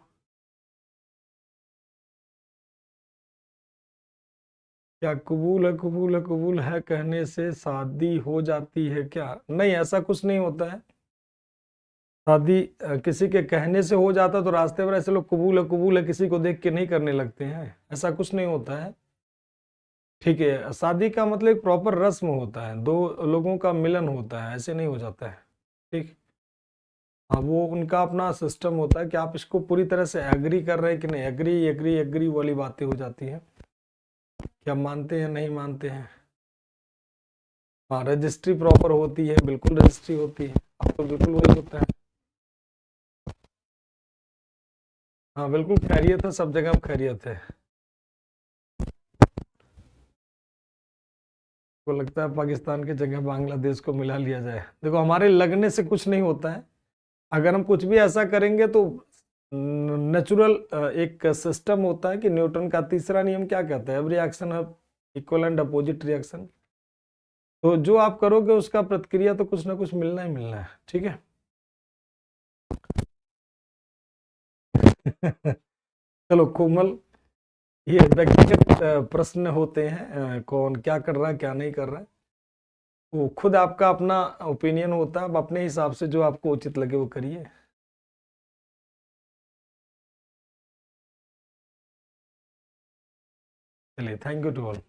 [SPEAKER 1] क्या कबूल है, कबूल है, कबूल है कहने से शादी हो जाती है क्या? नहीं, ऐसा कुछ नहीं होता है। शादी किसी के कहने से हो जाता तो रास्ते पर ऐसे लोग कबूल है किसी को देख के नहीं करने लगते हैं, ऐसा कुछ नहीं होता है। ठीक है, शादी का मतलब एक प्रॉपर रस्म होता है, दो लोगों का मिलन होता है, ऐसे नहीं हो जाता है। ठीक, हाँ, वो उनका अपना सिस्टम होता है कि आप इसको पूरी तरह से एग्री कर रहे हैं कि नहीं। एग्री एग्री एग्री वाली बातें हो जाती हैं, क्या मानते हैं नहीं मानते हैं। हाँ, रजिस्ट्री प्रॉपर होती है, बिल्कुल रजिस्ट्री होती है, अब तो बिल्कुल वही होता है। हाँ, बिल्कुल खैरियत है, सब जगह खैरियत है। को लगता है पाकिस्तान की जगह बांग्लादेश को मिला लिया जाए। देखो, हमारे लगने से कुछ नहीं होता है। अगर हम कुछ भी ऐसा करेंगे तो नेचुरल एक सिस्टम होता है कि न्यूटन का तीसरा नियम क्या कहता है? एवरी एक्शन है इक्वल एंड अपोजिट रिएक्शन। तो जो आप करोगे उसका प्रतिक्रिया तो कुछ ना कुछ मिलना ही मिलना है। ठीक है। चलो कोमल, ये व्यक्तिगत प्रश्न होते हैं, कौन क्या कर रहा है क्या नहीं कर रहा है वो खुद आपका अपना ओपिनियन होता है, आप अपने हिसाब से जो आपको उचित लगे वो करिए। चलिए, थैंक यू टू ऑल।